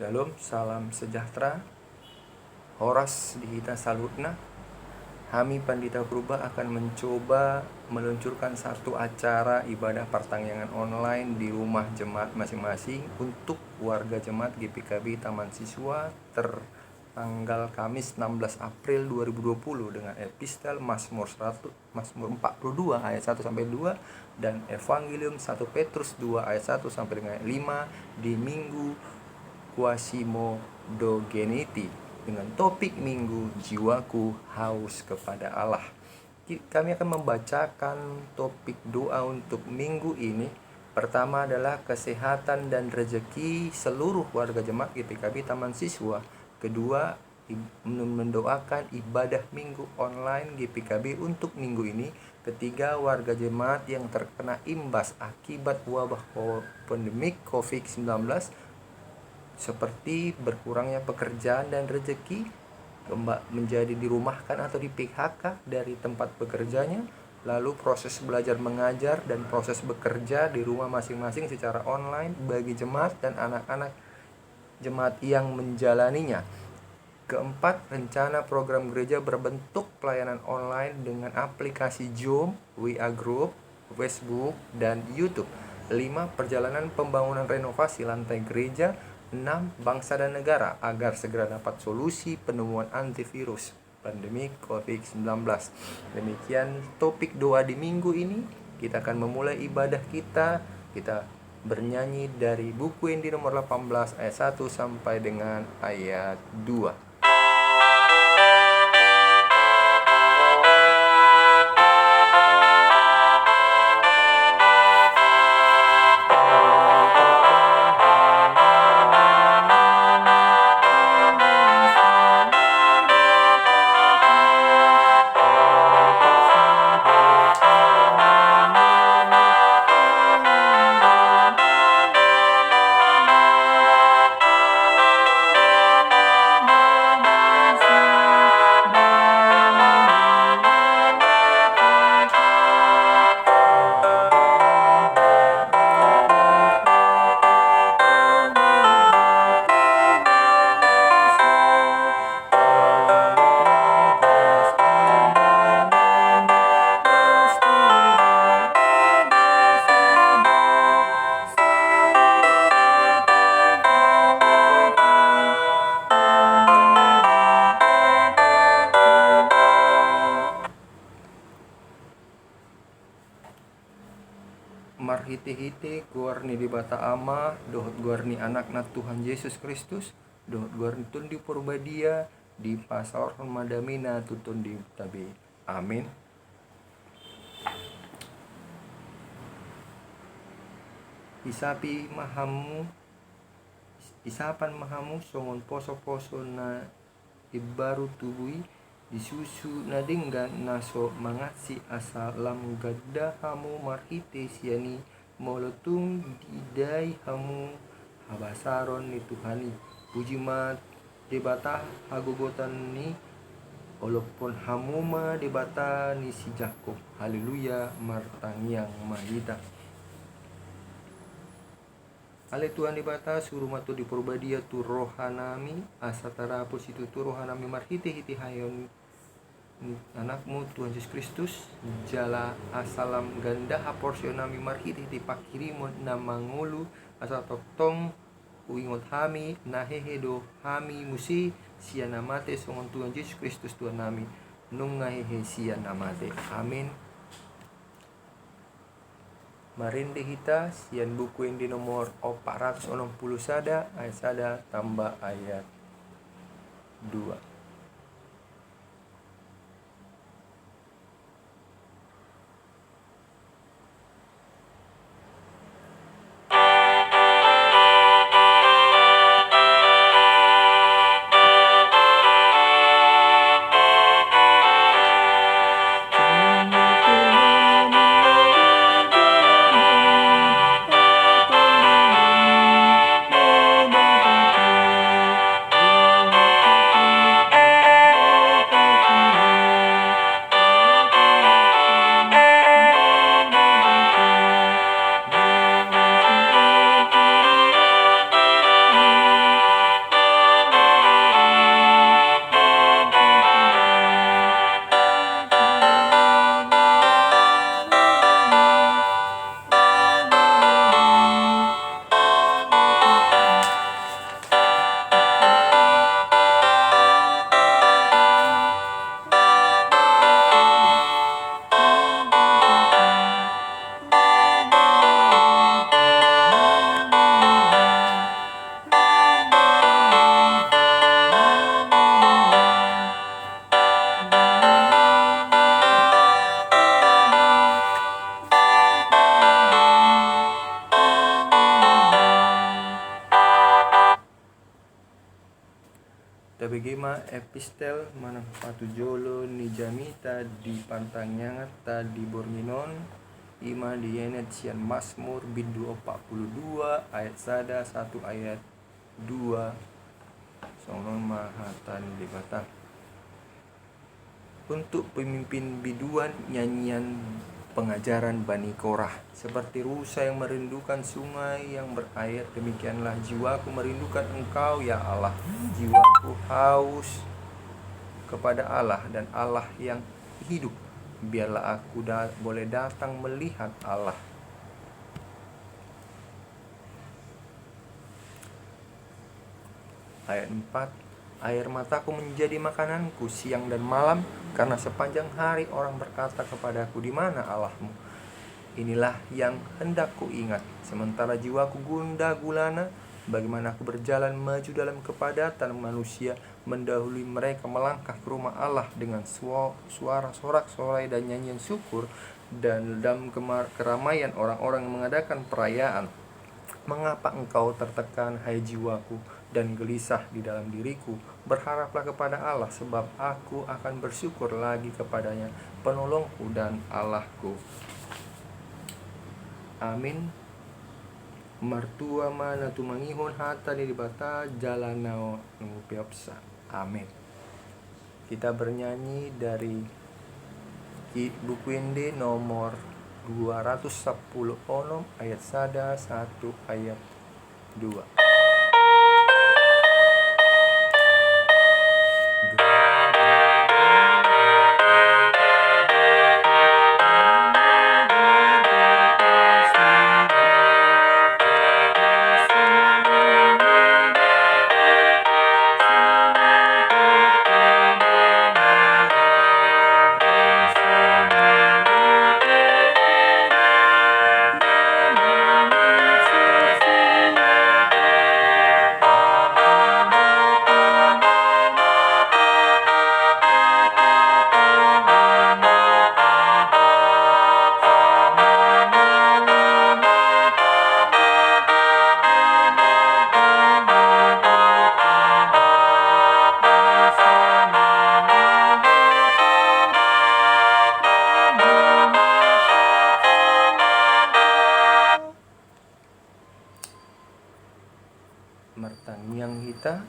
Shalom, salam sejahtera. Horas dihita salutna. Kami Pandita Purba akan mencoba meluncurkan satu acara ibadah pertangyangan online di rumah jemaat masing-masing untuk warga jemaat GPKB Taman Siswa tertanggal Kamis 16 April 2020 dengan epistel Mazmur 42 ayat 1 sampai 2 dan Evangelium 1 Petrus 2 ayat 1 sampai dengan 5 di Minggu Quasimodogeniti dengan topik minggu jiwaku haus kepada Allah. Kami akan membacakan topik doa untuk minggu ini. Pertama adalah kesehatan dan rezeki seluruh warga jemaat GPKB Taman Siswa. Kedua, mendoakan ibadah minggu online GPKB untuk minggu ini. Ketiga, warga jemaat yang terkena imbas akibat wabah pandemik COVID-19 seperti berkurangnya pekerjaan dan rezeki, menjadi dirumahkan atau di PHK dari tempat bekerjanya, lalu proses belajar mengajar dan proses bekerja di rumah masing-masing secara online bagi jemaat dan anak-anak jemaat yang menjalaninya. Keempat, rencana program gereja berbentuk pelayanan online dengan aplikasi Zoom, WA Group, Facebook, dan YouTube. 5. Perjalanan pembangunan renovasi lantai gereja. 6. Bangsa dan negara agar segera dapat solusi penemuan antivirus pandemi COVID-19. Demikian topik doa di minggu ini. Kita akan memulai ibadah kita bernyanyi dari buku Indi nomor 18 ayat 1 sampai dengan ayat 2. Marhite-hite guarni di bata ama, dohot guarni anak-anak Tuhan Yesus Kristus, dohot guarni tun di purbadia, di pasar madamina tutun di tabi. Amin. Isapan mahamu songon poso-poso na ibaru tubui disusu nadinggan naso mangatsi asalam gadda hamu marhite siani molotung didai hamu habasaron ni Tuhani pujimat debata hagogotan ni walaupun hamuma debata ni si Jakob. Haleluya martangiang mahita. Ale Tuhan dibata suruh matu di purbadia tu rohanami asatara positu tu rohanami marhite hiti hayon anakmu Tuhan Yesus Kristus jala asalam ganda haporsionami marhite hiti pakirimon namangulu asatotong uingot hami nahehedo hami musi sia namate songon Tuhan Yesus Kristus Tuhan nami nung ngahehe sia namate. Amin. Marinde hita sian buku yang di nomor 460 sada ayat sada tambah ayat 2. Tabegema epistel manang patujolo ni jamita di pantangyangat ta di Borminon ima di yenet sian Mazmur bindu 42 ayat sada 1 ayat 2 songon mahatan di bata. Untuk pemimpin biduan nyanyian pengajaran Bani Korah, seperti rusa yang merindukan sungai yang berair, demikianlah jiwaku merindukan Engkau ya Allah. Jiwaku haus kepada Allah dan Allah yang hidup. Biarlah aku boleh datang melihat Allah. Ayat 4, air mataku menjadi makananku siang dan malam, karena sepanjang hari orang berkata kepadaku, di mana Allahmu? Inilah yang hendak ku ingat, sementara jiwaku gundah gulana, bagaimana aku berjalan maju dalam kepadatan manusia, mendahului mereka melangkah ke rumah Allah dengan suara sorak-sorai dan nyanyian syukur, dan dalam keramaian orang-orang yang mengadakan perayaan. Mengapa engkau tertekan, hai jiwaku, dan gelisah di dalam diriku? Berharaplah kepada Allah, sebab aku akan bersyukur lagi kepadanya, penolongku dan Allahku. Amin. Martua mana tu mangihon hata di bata jalanao ngupiopsa. Amin. Kita bernyanyi dari buku Inde nomor 210 onom ayat sada 1 ayat 2. Mertangyang hita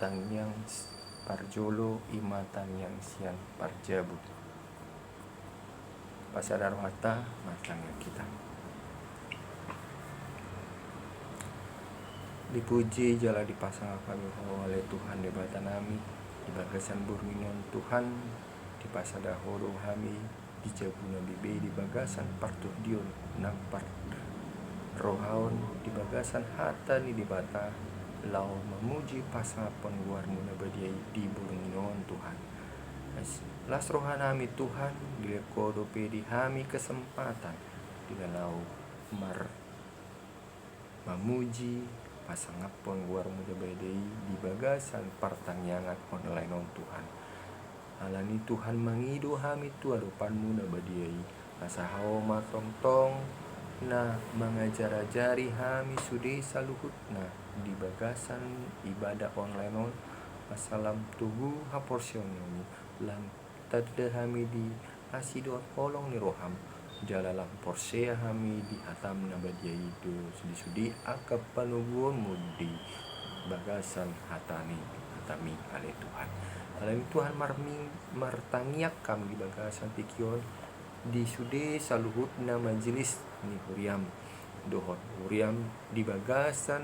tangyang parjolo ima tangyang sian parjabu pasadar mata martangyang kita. Dipuji jala dipasang kami oleh Tuhan di bata nami di bagasan Borminon Tuhan di pasada horo kami di jabuna bibe di bagasan partuk dion nang part rohaon di bagasan hata ni di bata lau memuji pasapon guarmu nabadiai di Borminon Tuhan. Las rohanami Tuhan di kodope di hami kesempatan di lau memuji pasangapon guarmu nabadiai di bagasan partangyangan online on Tuhan. Alani Tuhan mangido hami tu adopanmu nabadiai asahao matong-tong nah mengajari hami sudi saluhut nah di bagasan ibadah online on asalam tugu haporsionmu lan tadde hami di asidot kolong ni roham jalalam porsea hami di atam nabadiai itu sudi-sudi akap panugunmu di bagasan hatami ale Tuhan. Alami Tuhan martangyak kami di bagasan pikion di sude saluhut na majelis ni huriam dohot huriam di bagasan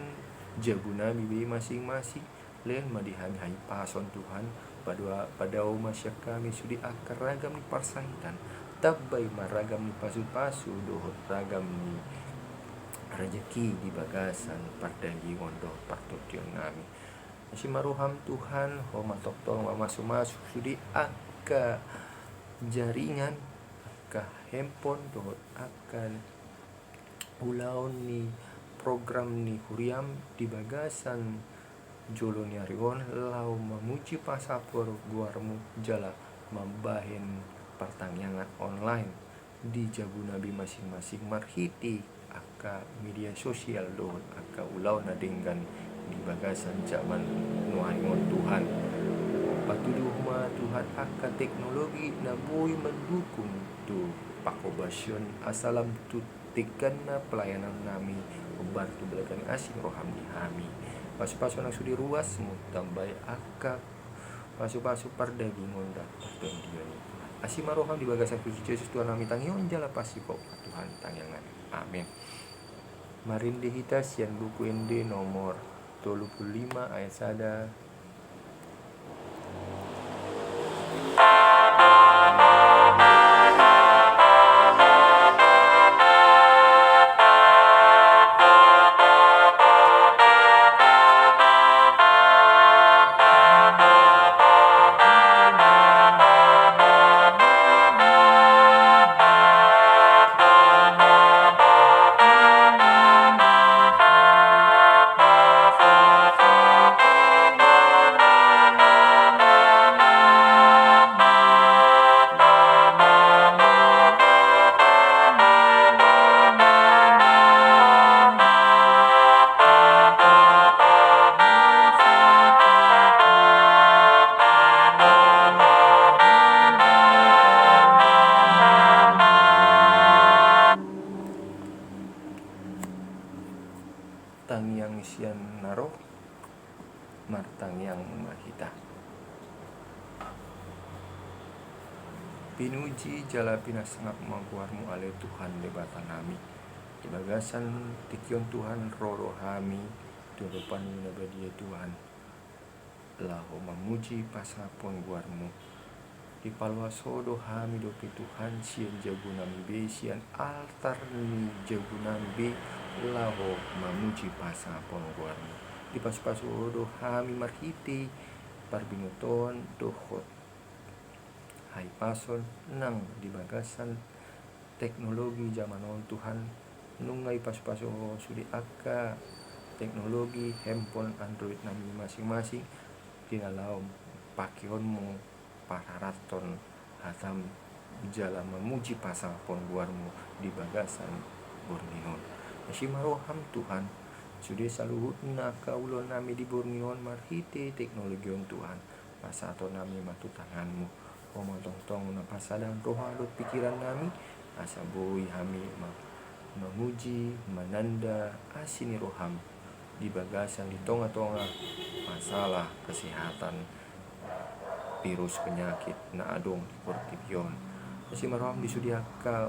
jabuna bibi masing-masing len madihami hai pason Tuhan pada masyak kami sudi akar ragam ni parsangitan tabay maragam ni pasu-pasu dohot ragam ni rezeki di bagasan pardagi ngondo partotion kami masih maruham Tuhan ho matoktor mamasuk sudi akka jaringan ka handphone dohot akan ulaon ni program ni huriam di bagasan jolo ni arion lau memuji pasapor guarmu jala membahen pertangyangan online di jabu nabi masing-masing marhiti aka media sosial dohot aka ulaon na dengan di bagasan zaman nuangon Tuhan. Patuduh ma Tuhan akan teknologi na boy mendukung tu pakobasyon asalam tu tikan na pelayanan nami membantu belakang asing roham di hami pasu-pasu nang sudi ruas mu tambay akak pasu-pasu pardagingon dapat dan dia asima roham di bagasan Kristus Yesus Tuhan nami tangion jala pasiko Tuhan tangyangan amin. Marindi kita sian buku ende nomor 35 ayat sada tangyang sian naro martangyang mahita. Pinuji jala pinasangap magwarmu ale Tuhan lebatan nami. Di bagasan tikion Tuhan roro hami turupan nabadia Tuhan. Laho memuji pasapon guarmu. Di palwasodo hami dopi Tuhan sian jagunambe sian altar ni jagunambe laho memuji pasapon guarmu. Di pas-pasodo hami marhiti parbinoton dohot hai pason nang di bagasan teknologi zaman on Tuhan nungai pas-paso sudi akka teknologi handphone Android nami masing-masing tinalaom pakionmu pararaton hatam jala memuji pasapon guarmu di bagasan Borneon. Asimaroham Tuhan sudah saluhutna kaulo nami di Borneon marhite teknologi on Tuhan pasato nami matu tanganmu omotong-tong na pasadan rohalot pikiran nami asaboy hami memuji menanda asini roham di bagasan di tonga-tonga masalah kesehatan virus penyakit na adong di Portipion. Asimaroham disudiaka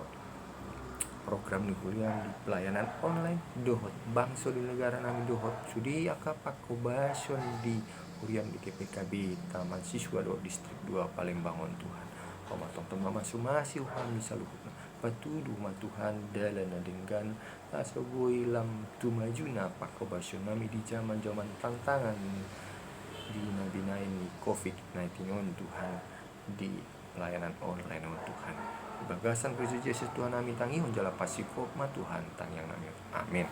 program di kuliah di pelayanan online dohot bangso di negara nami dohot sudi aka pakobason di kuliah di KPKB Taman Siswa do Distrik 2 Palembang on Tuhan. Pamatong mama sumasi kami saluhut patudu ma Tuhan dalana dengan asoboy lam tumajuna pakobason nami di zaman-zaman tantangan di nabinain ni COVID-19 on Tuhan di pelayanan online on Tuhan. Bagasan Kristus Yesus Tuhan nami tangion jala pasikop ma Tuhan tangyang nami amin.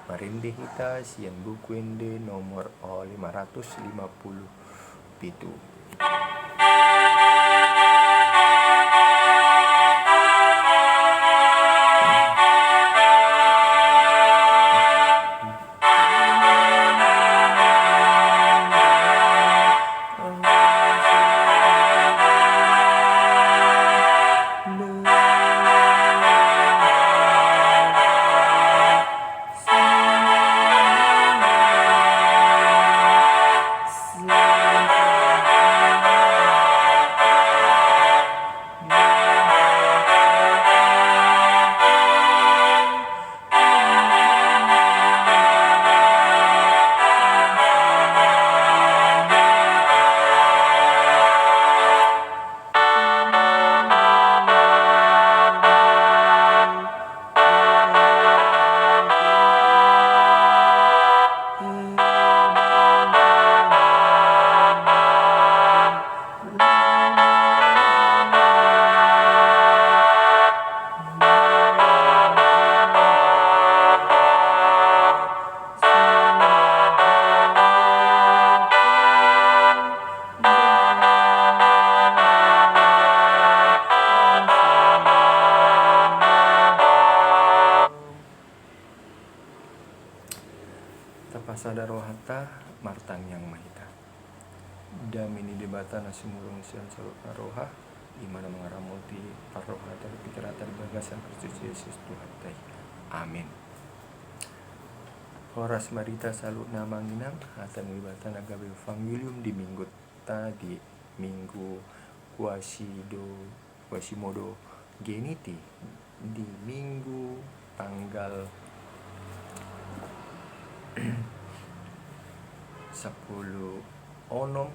Marindi kita sian buku ende nomor 557. Sapasada rohata martang yang mahita. Damini debatana simulung sian saluta roha imana mengaramuti parrohata pikirata di bagasan Kristus Yesus Tuhan tai. Amin. Horas marita salut namanginam hatan wibatana gabe evangelium di minggu tadi minggu Quasimodo Geniti di minggu tanggal 10 Onom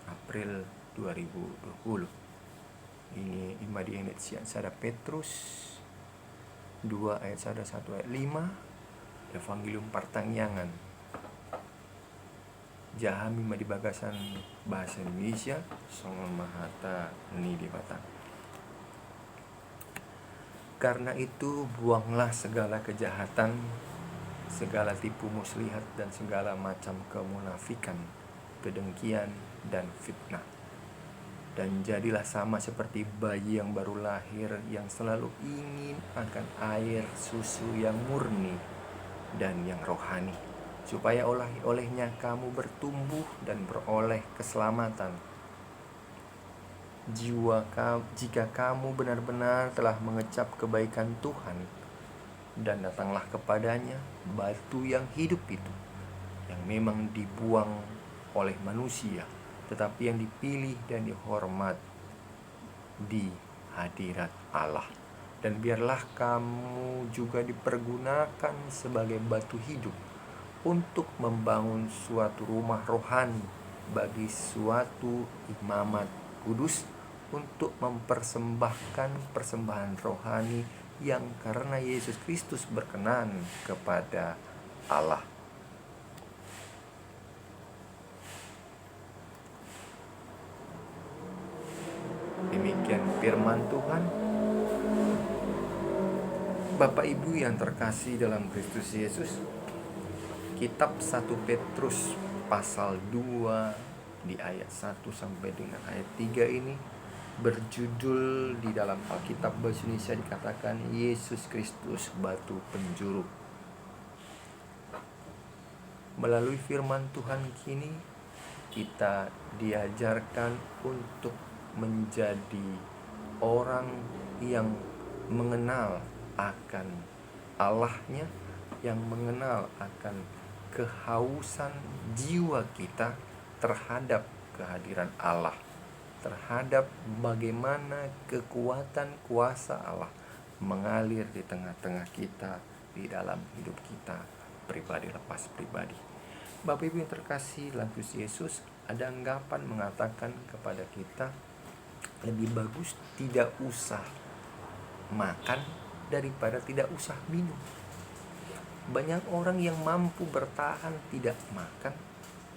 April 2020. Ini imadi ayat sian sada Petrus 2 ayat sada 1 ayat 5 Evangelium Partangyangan Jahami madi bagasan bahasa Indonesia songon mahata ni di batang. Karena itu buanglah segala kejahatan, segala tipu muslihat dan segala macam kemunafikan, kedengkian dan fitnah. Dan jadilah sama seperti bayi yang baru lahir yang selalu ingin akan air susu yang murni dan yang rohani, supaya olehnya kamu bertumbuh dan beroleh keselamatan. Jika kamu benar-benar telah mengecap kebaikan Tuhan dan datanglah kepadanya, batu yang hidup itu, yang memang dibuang oleh manusia, tetapi yang dipilih dan dihormat di hadirat Allah. Dan biarlah kamu juga dipergunakan sebagai batu hidup untuk membangun suatu rumah rohani bagi suatu imamat kudus, untuk mempersembahkan persembahan rohani yang karena Yesus Kristus berkenan kepada Allah. Demikian firman Tuhan. Bapak Ibu yang terkasih dalam Kristus Yesus, kitab 1 Petrus pasal 2 di ayat 1 sampai dengan ayat 3 ini berjudul di dalam Alkitab Bahasa Indonesia dikatakan Yesus Kristus batu penjuru. Melalui firman Tuhan kini kita diajarkan untuk menjadi orang yang mengenal akan Allahnya, yang mengenal akan kehausan jiwa kita terhadap kehadiran Allah, terhadap bagaimana kekuatan kuasa Allah mengalir di tengah-tengah kita, di dalam hidup kita pribadi lepas pribadi. Bapak Ibu yang terkasih dalam Kristus Yesus, ada anggapan mengatakan kepada kita lebih bagus tidak usah makan daripada tidak usah minum. Banyak orang yang mampu bertahan tidak makan,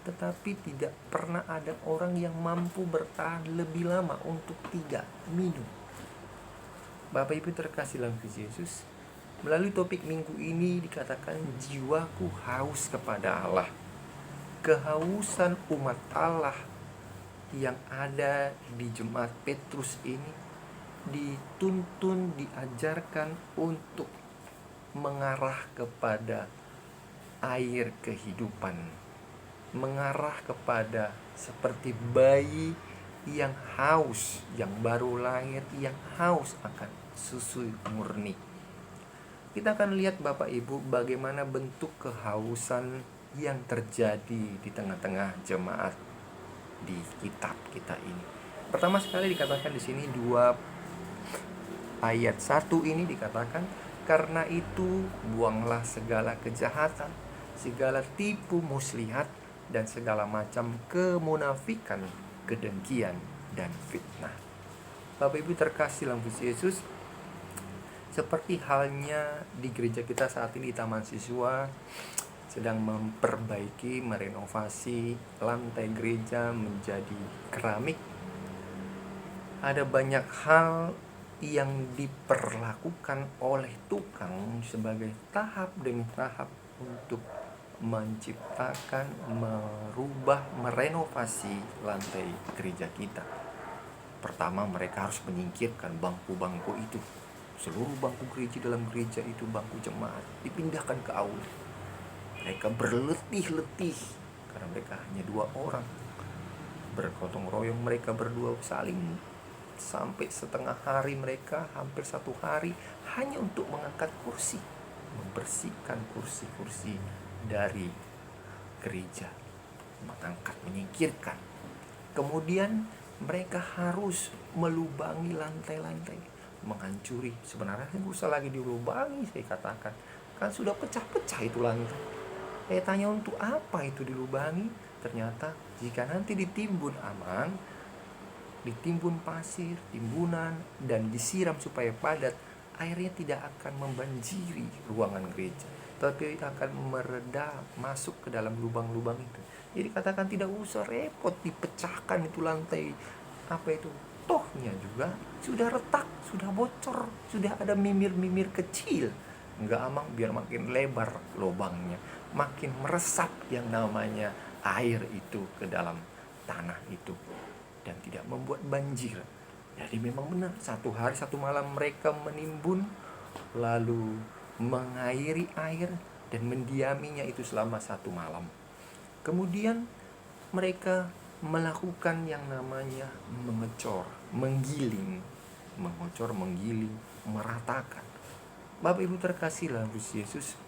tetapi tidak pernah ada orang yang mampu bertahan lebih lama untuk tidak minum. Bapak Ibu terkasih dalam Kristus Yesus, melalui topik minggu ini dikatakan jiwaku haus kepada Allah. Kehausan umat Allah yang ada di Jemaat Petrus ini dituntun, diajarkan untuk mengarah kepada air kehidupan, mengarah kepada seperti bayi yang haus, yang baru lahir, yang haus akan susu murni. Kita akan lihat Bapak Ibu bagaimana bentuk kehausan yang terjadi di tengah-tengah jemaat di kitab kita ini. Pertama sekali dikatakan di sini 2 ayat 1 ini dikatakan, karena itu buanglah segala kejahatan, segala tipu muslihat dan segala macam kemunafikan, kedengkian dan fitnah. Bapak Ibu terkasih dalam Kristus Yesus, seperti halnya di gereja kita saat ini di Taman Siswa sedang memperbaiki, merenovasi lantai gereja menjadi keramik. Ada banyak hal yang diperlakukan oleh tukang sebagai tahap demi tahap untuk menciptakan, merubah, merenovasi lantai gereja kita. Pertama, mereka harus menyingkirkan bangku-bangku itu. Seluruh bangku gereja dalam gereja itu bangku jemaat dipindahkan ke aula. Mereka berletih-letih karena mereka hanya 2 orang. Bergotong royong mereka berdua saling sampai setengah hari, mereka hampir 1 hari hanya untuk mengangkat kursi, membersihkan kursi-kursi dari gereja, mengangkat, menyingkirkan. Kemudian mereka harus melubangi lantai-lantai, menghancuri. Sebenarnya nggak usah lagi dilubangi, saya katakan, kan sudah pecah-pecah itu lantai. Saya tanya untuk apa itu dilubangi? Ternyata jika nanti ditimbun aman, ditimbun pasir, timbunan, dan disiram supaya padat, airnya tidak akan membanjiri ruangan gereja, tapi akan meredah masuk ke dalam lubang-lubang itu. Jadi katakan tidak usah repot dipecahkan itu lantai, apa itu, tohnya juga sudah retak, sudah bocor, sudah ada mimir-mimir kecil. Enggak amang, biar makin lebar lubangnya, makin meresap yang namanya air itu ke dalam tanah itu, dan tidak membuat banjir. Jadi memang benar, 1 hari 1 malam mereka menimbun, lalu mengairi air dan mendiaminya itu selama 1 malam. Kemudian mereka melakukan yang namanya mengecor, menggiling, mengocor, menggiling, meratakan. Bapak Ibu terkasih dalam Kristus Yesus,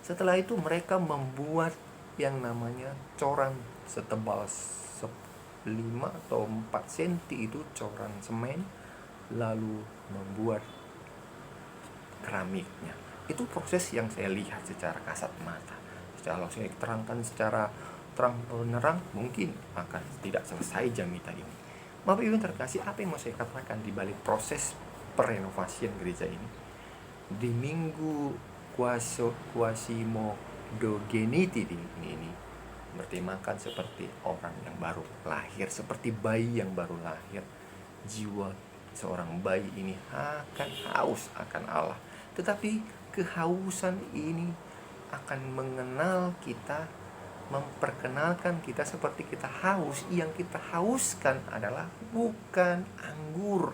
setelah itu mereka membuat yang namanya coran setebal 5 atau 4 cm itu coran semen, lalu membuat keramiknya. Itu proses yang saya lihat secara kasat mata. Kalau saya terangkan secara terang menerang, mungkin akan tidak selesai jam kita ini. Bapak Ibu terkasih, apa yang mau saya katakan di balik proses perenovasian gereja ini? Di minggu Quasimodogeniti ini bertemakan seperti orang yang baru lahir, seperti bayi yang baru lahir. Jiwa seorang bayi ini akan haus akan Allah, tetapi kehausan ini akan mengenal kita, memperkenalkan kita seperti kita haus. Yang kita hauskan adalah bukan anggur,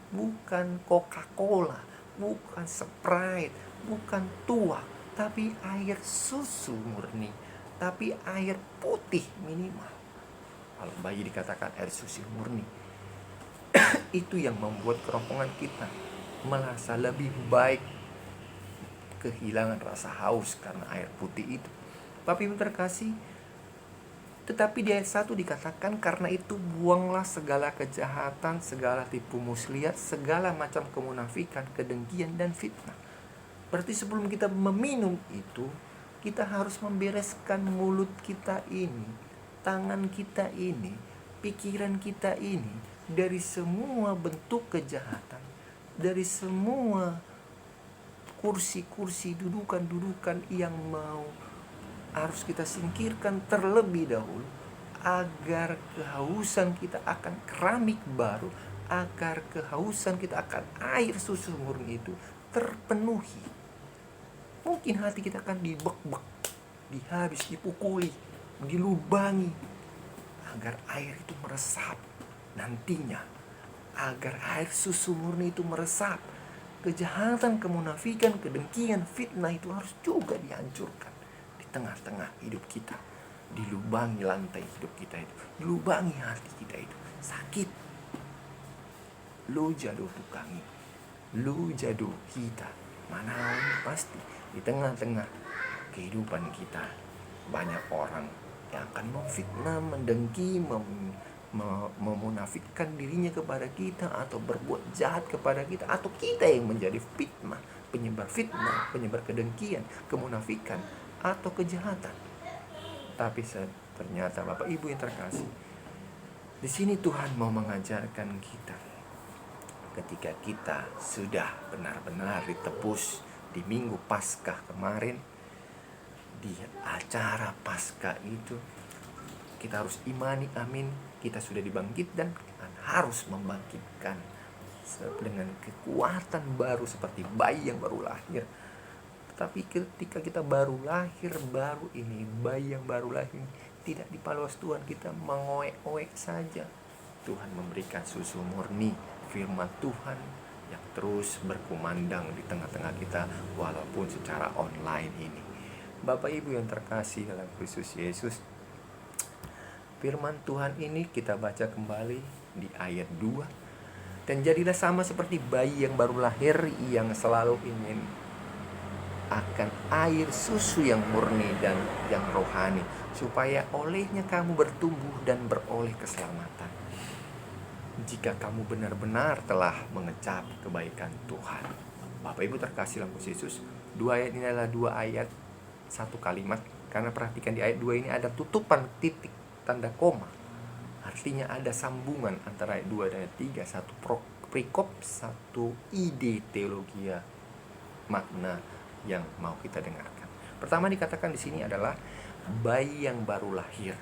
bukan Coca-Cola, bukan Sprite, bukan tuak, tapi air susu murni, tapi air putih minimal. Kalau bayi dikatakan air susu murni. Itu yang membuat kerongkongan kita merasa lebih baik, kehilangan rasa haus karena air putih itu. Bapak Ibu terkasih, tetapi di ayat 1 dikatakan, karena itu buanglah segala kejahatan, segala tipu muslihat, segala macam kemunafikan, kedengkian, dan fitnah. Berarti sebelum kita meminum itu, kita harus membereskan mulut kita ini, tangan kita ini, pikiran kita ini, dari semua bentuk kejahatan, dari semua kursi-kursi, dudukan-dudukan yang harus kita singkirkan terlebih dahulu, agar kehausan kita akan keramik baru, agar kehausan kita akan air susu murni itu terpenuhi. Mungkin hati kita akan dibek-bek, dihabis, dipukuli, dilubangi, agar air itu meresap nantinya, agar air susu murni itu meresap. Kejahatan, kemunafikan, kedengkian, fitnah itu harus juga dihancurkan di tengah-tengah hidup kita. Dilubangi lantai hidup kita itu, dilubangi hati kita itu. Sakit, lu jadu tukangi, lu jadu kita, mana pasti di tengah-tengah kehidupan kita banyak orang yang akan memfitnah, mendengki, memunafikkan dirinya kepada kita, atau berbuat jahat kepada kita, atau kita yang menjadi fitnah, penyebar kedengkian, kemunafikan, atau kejahatan. Tapi ternyata Bapak Ibu yang terkasih, di sini Tuhan mau mengajarkan kita, ketika kita sudah benar-benar ditebus di Minggu Paskah kemarin, di acara Paskah itu kita harus imani, amin, kita sudah dibangkit dan harus membangkitkan dengan kekuatan baru seperti bayi yang baru lahir. Tetapi ketika kita baru lahir, bayi yang baru lahir, tidak dipaluas Tuhan, kita mengoek-oek saja. Tuhan memberikan susu murni, firman Tuhan terus berkumandang di tengah-tengah kita walaupun secara online ini. Bapak Ibu yang terkasih dalam Kristus Yesus, firman Tuhan ini kita baca kembali di ayat 2. Dan jadilah sama seperti bayi yang baru lahir yang selalu ingin akan air susu yang murni dan yang rohani, supaya olehnya kamu bertumbuh dan beroleh keselamatan, jika kamu benar-benar telah mengecap kebaikan Tuhan. Bapak Ibu terkasih dalam Yesus, 2 ayat ini adalah 2 ayat satu kalimat. Karena perhatikan di ayat 2 ini ada tutupan titik tanda koma. Artinya ada sambungan antara ayat 2 dan ayat 3. Satu perikop, satu ide teologi makna yang mau kita dengarkan. Pertama dikatakan di sini adalah bayi yang baru lahir.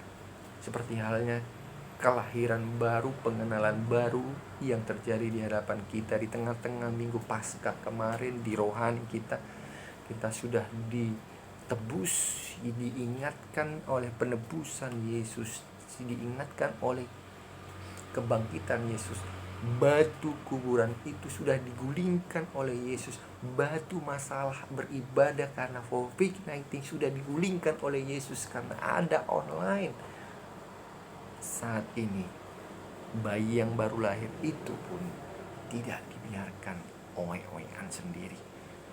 Seperti halnya kelahiran baru, pengenalan baru yang terjadi di hadapan kita di tengah-tengah minggu Paskah kemarin. Di rohani kita sudah ditebus, diingatkan oleh penebusan Yesus, diingatkan oleh kebangkitan Yesus. Batu kuburan itu sudah digulingkan oleh Yesus. Batu masalah beribadah karena COVID-19 sudah digulingkan oleh Yesus karena ada online. Saat ini bayi yang baru lahir itu pun tidak dibiarkan oe-oean sendiri,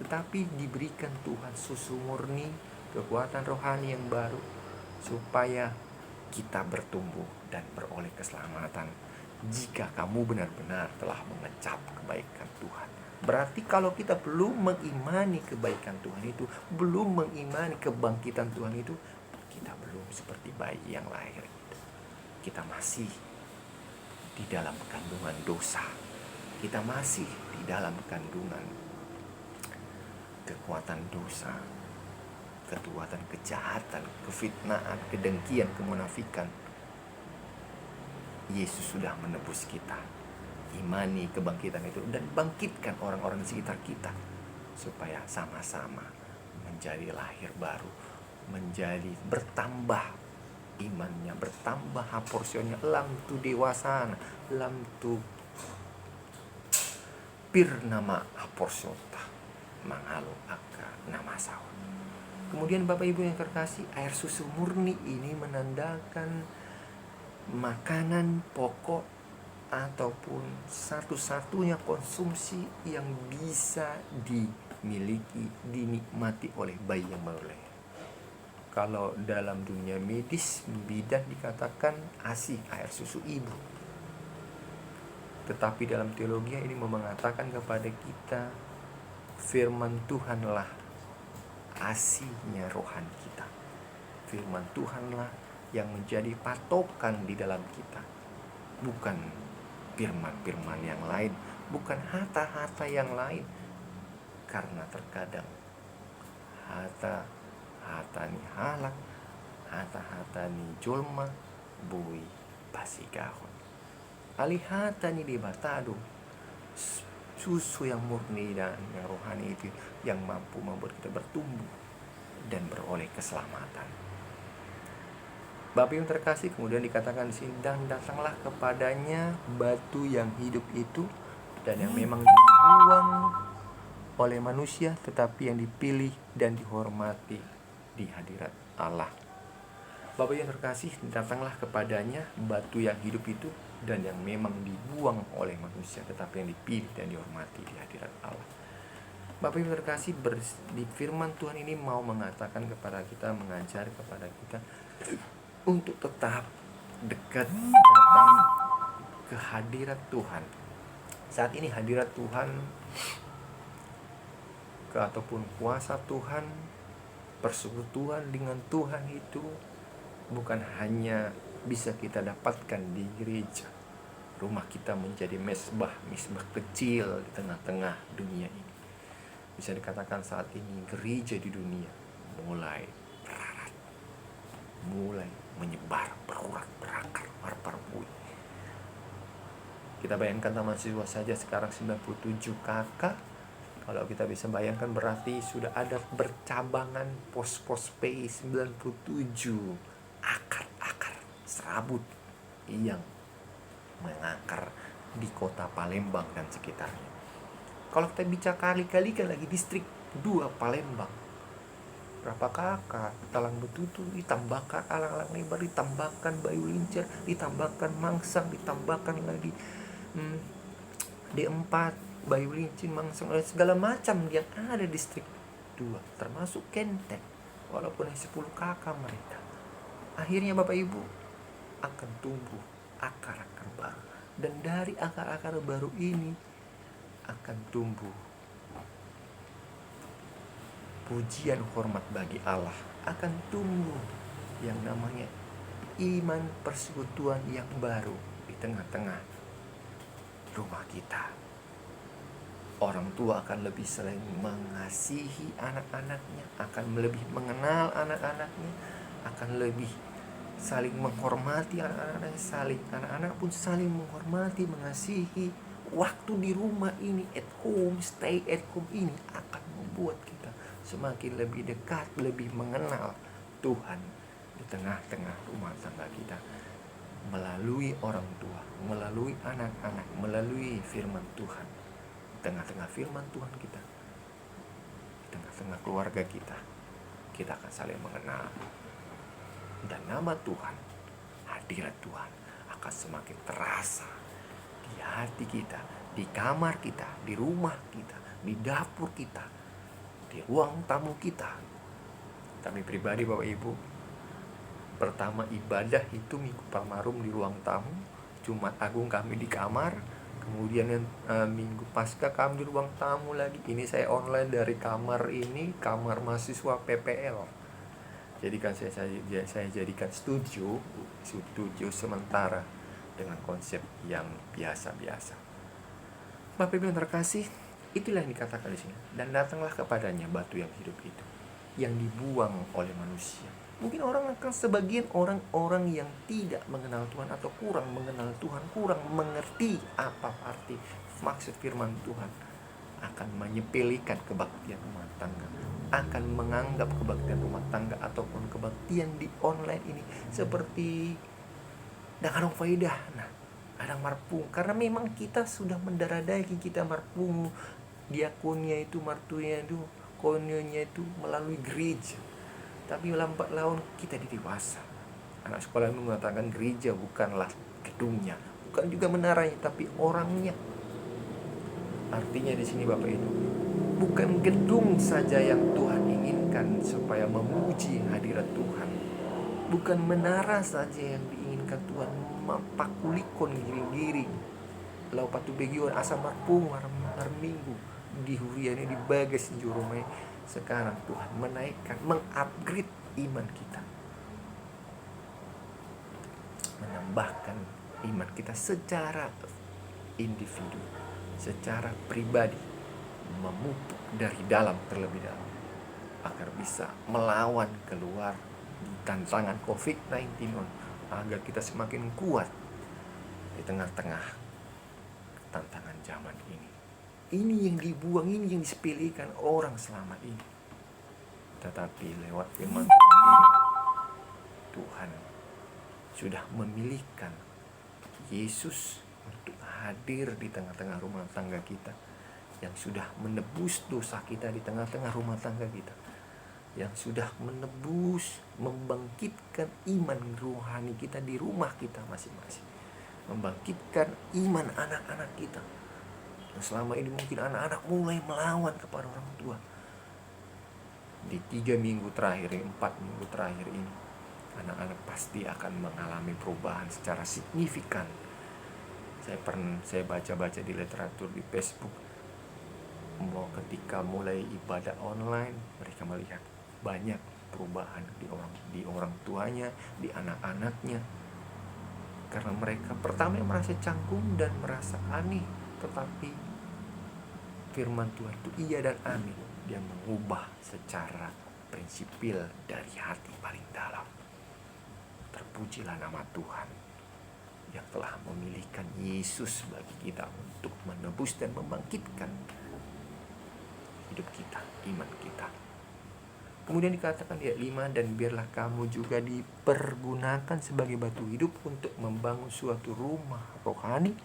tetapi diberikan Tuhan susu murni, kekuatan rohani yang baru, supaya kita bertumbuh dan beroleh keselamatan, jika kamu benar-benar telah mengecap kebaikan Tuhan. Berarti kalau kita belum mengimani kebaikan Tuhan itu, belum mengimani kebangkitan Tuhan itu, kita belum seperti bayi yang lahir itu. Kita masih di dalam kandungan dosa. Kita masih di dalam kandungan kekuatan dosa, kekuatan kejahatan, kefitnaan, kedengkian, kemunafikan. Yesus sudah menebus kita. Imani kebangkitan itu dan bangkitkan orang-orang di sekitar kita, supaya sama-sama menjadi lahir baru, menjadi bertambah imannya, bertambah porsinya, lam tu dewasa, lam tu pirnama aporsota mangalo aka nama sawan. Kemudian Bapak Ibu yang terkasih, air susu murni ini menandakan makanan pokok ataupun satu-satunya konsumsi yang bisa dimiliki, dinikmati oleh bayi yang baru lahir. Kalau dalam dunia medis, bidan dikatakan ASI, air susu ibu. Tetapi dalam teologi ini mengatakan kepada kita, firman Tuhanlah ASI-nya rohani kita. Firman Tuhanlah yang menjadi patokan di dalam kita, bukan firman-firman yang lain, bukan hata-hata yang lain. Karena terkadang hata-hatani halak, hata-hatani jolma, bui pasigahon. Alihatani debatado, susu yang murni dan yang rohani itu yang mampu membuat kita bertumbuh dan beroleh keselamatan. Bapak yang terkasih, kemudian dikatakan di sini, dan datanglah kepadanya batu yang hidup itu, dan yang memang dibuang oleh manusia, tetapi yang dipilih dan dihormati di hadirat Allah. Bapak yang terkasih, datanglah kepadanya batu yang hidup itu, dan yang memang dibuang oleh manusia, tetapi yang dipilih dan dihormati di hadirat Allah. Bapak yang terkasih, di firman Tuhan ini mau mengatakan kepada kita, mengajar kepada kita untuk tetap dekat, datang ke hadirat Tuhan. Saat ini hadirat Tuhan ataupun kuasa Tuhan, persekutuan dengan Tuhan itu bukan hanya bisa kita dapatkan di gereja. Rumah kita menjadi mesbah kecil di tengah-tengah dunia ini. Bisa dikatakan saat ini gereja di dunia mulai berarat, mulai menyebar, berurat, berakar, parpar-bui. Kita bayangkan taman siswa saja sekarang 97 kakak. Kalau kita bisa bayangkan berarti sudah ada bercabangan pos-pos PI 97 akar-akar serabut yang mengakar di kota Palembang dan sekitarnya. Kalau kita bicara kali-kali kan lagi distrik 2 Palembang, berapa kakak, talang betutu, ditambahkan alang-alang lebar, ditambahkan bayu lincir, ditambahkan mangsang, ditambahkan lagi D4, bayu lincir, mangsang, segala macam yang ada di distrik 2, termasuk Kenteng, walaupun 10 kakak mereka. Akhirnya Bapak Ibu akan tumbuh akar-akar baru, dan dari akar-akar baru ini akan tumbuh pujian hormat bagi Allah, akan tumbuh yang namanya iman persekutuan yang baru di tengah-tengah rumah kita. Orang tua akan lebih saling mengasihi anak-anaknya, akan lebih mengenal anak-anaknya, akan lebih saling menghormati anak-anaknya, anak-anak pun saling menghormati, mengasihi. Waktu di rumah ini, at home, stay at home ini akan membuat kita semakin lebih dekat, lebih mengenal Tuhan di tengah-tengah rumah tangga kita, melalui orang tua, melalui anak-anak, melalui firman Tuhan. Di tengah-tengah firman Tuhan kita, di tengah-tengah keluarga kita akan saling mengenal, dan nama Tuhan, hadirat Tuhan akan semakin terasa di hati kita, di kamar kita, di rumah kita, di dapur kita, di ruang tamu kita. Kami pribadi Bapak Ibu, pertama ibadah itu Minggu Palmarum di ruang tamu, Jumat Agung kami di kamar, kemudian Minggu Paskah kami di ruang tamu lagi. Ini saya online dari kamar ini, kamar mahasiswa PPL. Jadikan saya jadikan studio sementara dengan konsep yang biasa-biasa. Bapak Ibu yang terkasih, itulah yang dikatakan di sini. Dan datanglah kepadanya batu yang hidup itu, yang dibuang oleh manusia. Mungkin sebagian orang-orang yang tidak mengenal Tuhan atau kurang mengenal Tuhan, kurang mengerti apa arti maksud firman Tuhan, akan menyepelekan kebaktian rumah tangga, akan menganggap kebaktian rumah tangga ataupun kebaktian di online ini seperti dakar faidah. Nah, kadang marpung, karena memang kita sudah mendarah daging, kita marpung diakonnya itu, martunya itu, konyonya itu melalui gereja. Tapi lambat laun kita dewasa. Anak sekolah itu mengatakan gereja bukanlah gedungnya, bukan juga menaranya, tapi orangnya. Artinya di sini Bapak Ibu, bukan gedung saja yang Tuhan inginkan supaya memuji hadirat Tuhan, bukan menara saja yang diinginkan Tuhan mapakulikon giring-giring lau patu begion asa marpung minggu di huriannya di bagas jurumai. Sekarang Tuhan menaikkan, mengupgrade iman kita, menambahkan iman kita secara individu, secara pribadi, memupuk dari dalam terlebih dalam, agar bisa melawan keluar di tantangan COVID-19, agar kita semakin kuat di tengah-tengah tantangan zaman ini. Ini yang dibuang, ini yang disepelekan orang selama ini. Tetapi lewat firman Tuhan ini, Tuhan sudah memilihkan Yesus untuk hadir di tengah-tengah rumah tangga kita, yang sudah menebus dosa kita di tengah-tengah rumah tangga kita, yang sudah menebus, membangkitkan iman rohani kita di rumah kita masing-masing, membangkitkan iman anak-anak kita. Selama ini mungkin anak-anak mulai melawan kepada orang tua. Di 3 minggu terakhir, 4 minggu terakhir ini, anak-anak pasti akan mengalami perubahan secara signifikan. Saya baca-baca di literatur di Facebook, ketika mulai ibadah online, mereka melihat banyak perubahan di orang tuanya, di anak-anaknya. Karena mereka pertama merasa canggung dan merasa aneh, tetapi firman Tuhan itu iya dan amin. Dia mengubah secara prinsipil dari hati paling dalam. Terpujilah nama Tuhan yang telah memilihkan Yesus bagi kita untuk menebus dan membangkitkan hidup kita, iman kita. Kemudian dikatakan di ayat 5, dan biarlah kamu juga dipergunakan sebagai batu hidup untuk membangun suatu rumah rohani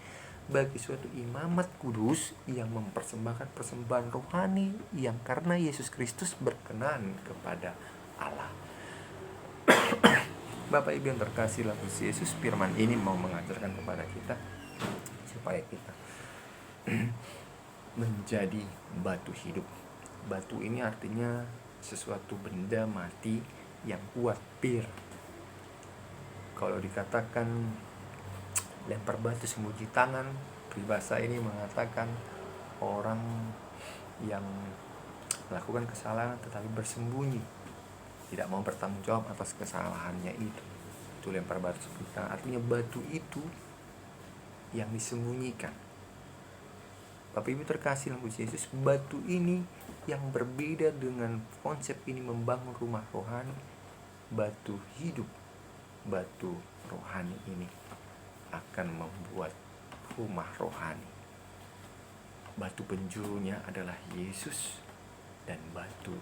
bagi suatu imamat kudus yang mempersembahkan persembahan rohani yang karena Yesus Kristus berkenan kepada Allah. Bapak Ibu yang terkasih dalam Kristus Yesus, firman ini mau mengajarkan kepada kita supaya kita menjadi batu hidup. Batu ini artinya sesuatu benda mati yang kuat, pir. Kalau dikatakan lempar batu sembunyi tangan, peribahasa ini mengatakan orang yang melakukan kesalahan tetapi bersembunyi, tidak mau bertanggung jawab atas kesalahannya itu lempar batu sembunyi tangan. Artinya batu itu yang disembunyikan. Bapak Ibu terkasih dalam Kristus Yesus, batu ini yang berbeda dengan konsep ini membangun rumah rohani. Batu hidup, batu rohani ini akan membuat rumah rohani. Batu penjurunya adalah Yesus, dan batu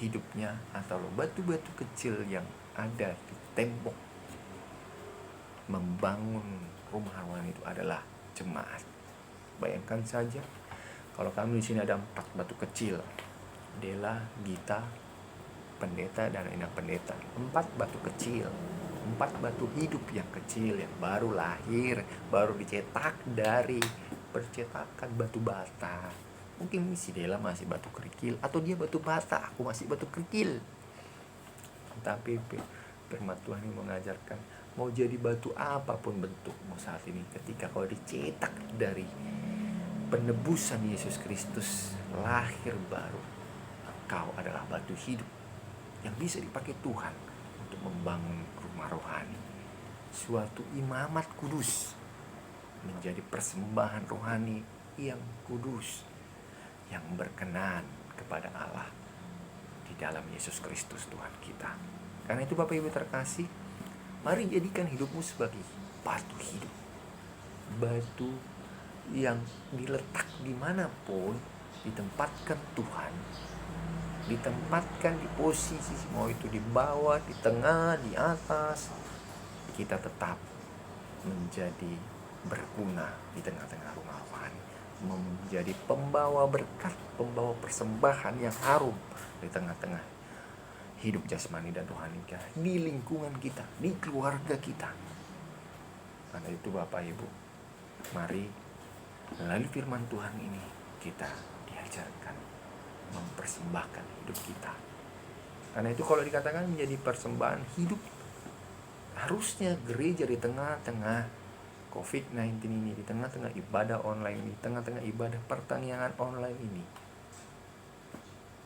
hidupnya atau batu-batu kecil yang ada di tembok membangun rumah rohani itu adalah jemaat. Bayangkan saja kalau kami di sini ada 4 batu kecil, Dela, Gita, pendeta, dan Ina pendeta. 4 batu kecil, 4 batu hidup yang kecil, yang baru lahir, baru dicetak dari percetakan batu bata. Mungkin si Dela masih batu kerikil, atau dia batu bata, aku masih batu kerikil. Tapi firman Tuhan ini mengajarkan, mau jadi batu apapun bentukmu saat ini, ketika kau dicetak dari penebusan Yesus Kristus, lahir baru, engkau adalah batu hidup yang bisa dipakai Tuhan untuk membangun rumah rohani. Suatu imamat kudus, menjadi persembahan rohani yang kudus, yang berkenan kepada Allah di dalam Yesus Kristus Tuhan kita. Karena itu Bapak Ibu terkasih, mari jadikan hidupmu sebagai batu hidup, batu yang diletak dimanapun, ditempatkan Tuhan, ditempatkan di posisi, mau itu di bawah, di tengah, di atas, kita tetap menjadi berguna di tengah-tengah rumah rohani, menjadi pembawa berkat, pembawa persembahan yang harum di tengah-tengah hidup jasmani dan rohani kita, di lingkungan kita, di keluarga kita. Karena itu Bapak Ibu, mari melalui firman Tuhan ini kita diajarkan mempersembahkan hidup kita. Karena itu kalau dikatakan menjadi persembahan hidup, harusnya gereja di tengah-tengah COVID-19 ini, di tengah-tengah ibadah online, di tengah-tengah ibadah pertanian online ini,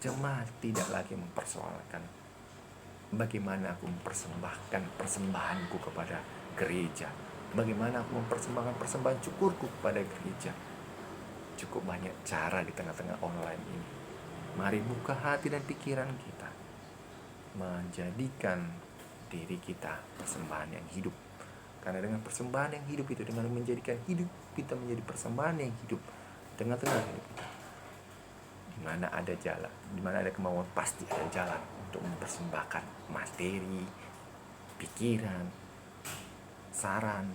jemaat tidak lagi mempersoalkan bagaimana aku mempersembahkan persembahanku kepada gereja, bagaimana aku mempersembahkan persembahan syukurku kepada gereja. Cukup banyak cara di tengah-tengah online ini. Mari buka hati dan pikiran kita, menjadikan diri kita persembahan yang hidup. Karena dengan persembahan yang hidup itu, dengan menjadikan hidup kita menjadi persembahan yang hidup di tengah-tengah hidup kita, di mana ada jalan, di mana ada kemauan, pasti ada jalan untuk mempersembahkan materi, pikiran, saran,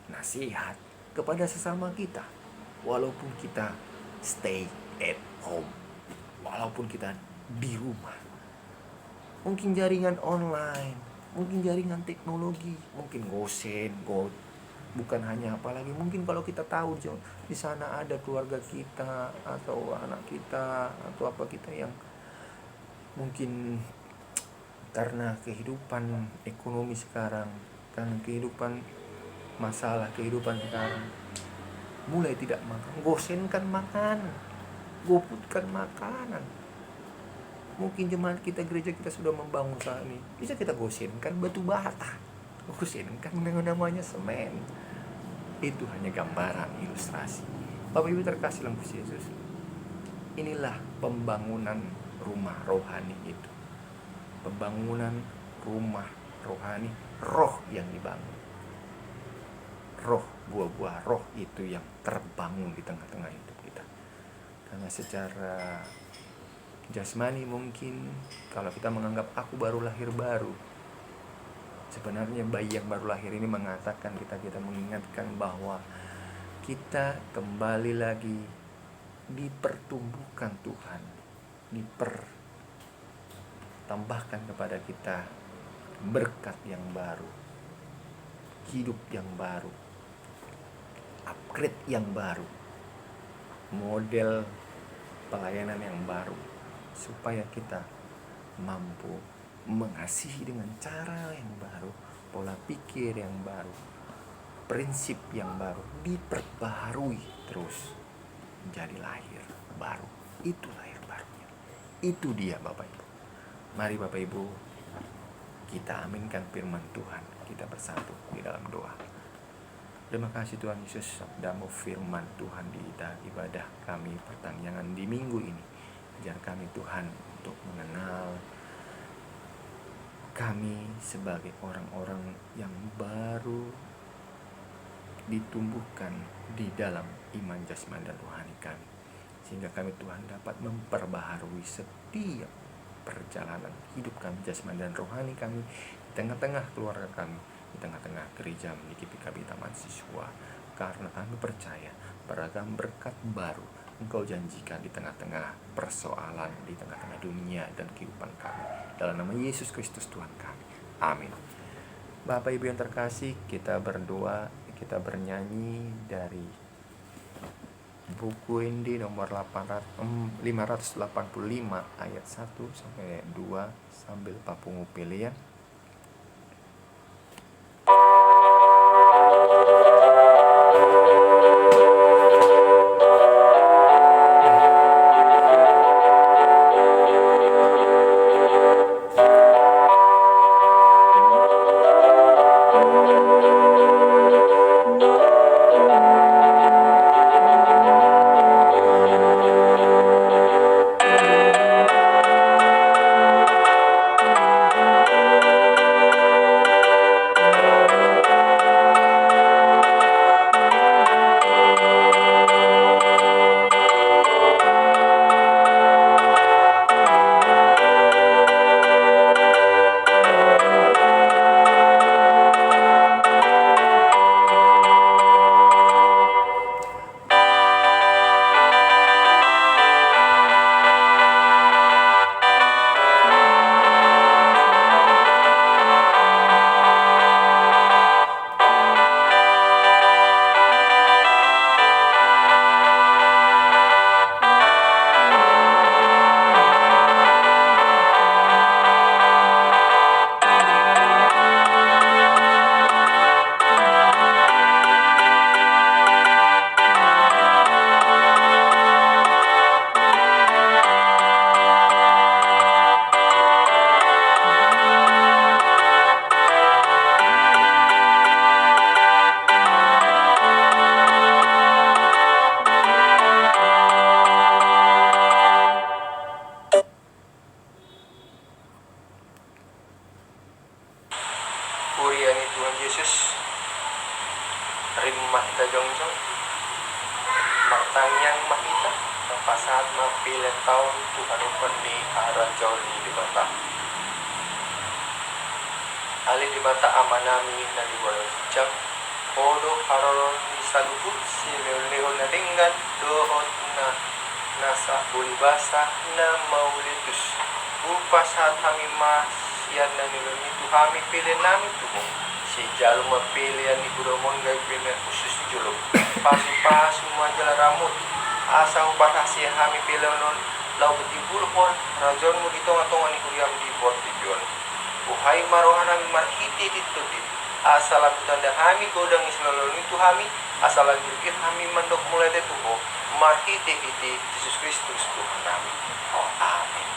nasihat kepada sesama kita. Walaupun kita stay at home, walaupun kita di rumah, mungkin jaringan online, mungkin jaringan teknologi, mungkin gosen, bukan hanya apalagi, mungkin kalau kita tahu di sana ada keluarga kita atau anak kita atau apa kita yang mungkin karena kehidupan ekonomi sekarang, karena kehidupan masalah kehidupan sekarang, mulai tidak makan, gosenkan makanan, goputkan makanan. Mungkin jemaat kita, gereja kita sudah membangun saat ini, bisa kita gosenkan batu bata, gosenkan dengan namanya semen. Itu hanya gambaran, ilustrasi. Bapak Ibu terkasih dalam Kristus Yesus, inilah pembangunan rumah rohani itu, pembangunan rumah rohani, roh yang dibangun, roh, buah-buah roh itu yang terbangun di tengah-tengah hidup kita. Karena secara jasmani mungkin kalau kita menganggap aku baru lahir baru, sebenarnya bayi yang baru lahir ini mengatakan kita mengingatkan bahwa kita kembali lagi dipertumbuhkan Tuhan, tambahkan kepada kita berkat yang baru, hidup yang baru, upgrade yang baru, model pelayanan yang baru, supaya kita mampu mengasihi dengan cara yang baru, pola pikir yang baru, prinsip yang baru, diperbaharui terus menjadi lahir baru. Itu lahir barunya. Itu dia Bapak Ibu. Mari Bapak Ibu, kita aminkan firman Tuhan. Kita bersatu di dalam doa. Terima kasih Tuhan Yesus, sabdamu firman Tuhan di ibadah kami pertanyaan di minggu ini. Ajar kami Tuhan untuk mengenal kami sebagai orang-orang yang baru ditumbuhkan di dalam iman jasmani dan rohani kami, sehingga kami Tuhan dapat memperbaharui setiap perjalanan hidup kami jasmani dan rohani kami di tengah-tengah keluarga kami, di tengah-tengah gereja memiliki PKB Taman Siswa, karena kami percaya beragam berkat baru Engkau janjikan di tengah-tengah persoalan, di tengah-tengah dunia dan kehidupan kami. Dalam nama Yesus Kristus Tuhan kami. Amin. Bapak Ibu yang terkasih, kita berdoa, kita bernyanyi dari buku Indi nomor 585 ayat 1 sampai 2 sambil Pak Pungu pilih ya. Puriani Tuhan Yesus, rimah kita jongjong, martanyang mahita, saat mapilan tahun Tuhan upon ni arah joli di mata. Ali di mata amanami na di walau jam, podo haroron di saluhut si leon na ringgan dohot na nasa ulibasa na maulitus. Upa saat kami yan na nilon itu kami pilih nami tuh si jalur mapilihan ni Guromon gay pilih khusus di juluk pasu majalah rambut asa upah hasil kami pilih non lau betibulhon rajon mo ditong-tongan ni Kuriam di bot tujuan buhay marohan kami marhiti dito dit asa labutan dah kami godang islalon itu kami asa lagi kami mendok mulai detuho marhiti iti Yesus Kristus Tuhan kami. Amin.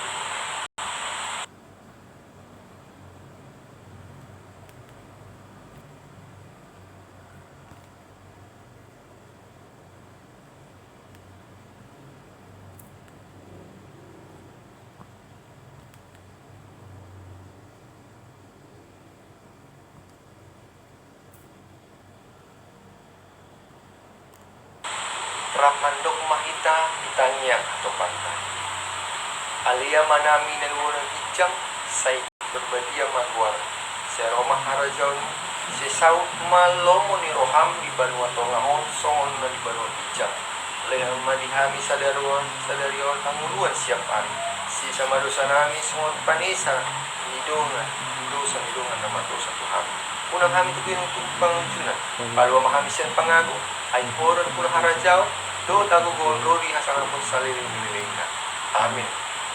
Ramandok mahita ditanya atau pantai alia manami dan wulang hijang say berbadia maguar seromah harajaun sesau malomo ni roham di banua tongahon songon na di banua hijang lehama dihami sadarion tanguluan siap hari Si sama dosa nami semua panisa hidungan dosa nama dosa Tuhan. Kuna kami tujuan untuk panguncunan. Kalau kami sian pangago, ay horan kuna harajao, do tago gondrodi hasangan pun saliring mililingka. Amin.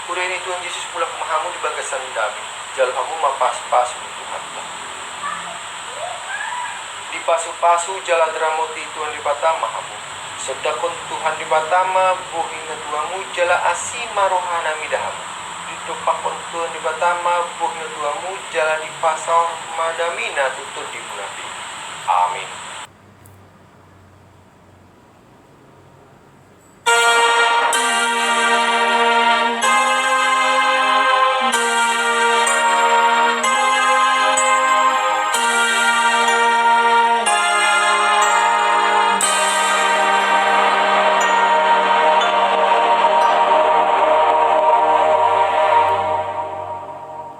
Kure ini Tuhan Yesus pula kemahamu di bagasan dami. Jal kamu mapas-pas Tuhan. Di pasu-pasu jala dramoti Tuhan di batama kamu. Sedakon Tuhan di batama buhina tuamu jala asima rohana midahamu. Dupakon Tuhan di batama buhina tuamu jala di pasal madamina tutun di munafi. Amin.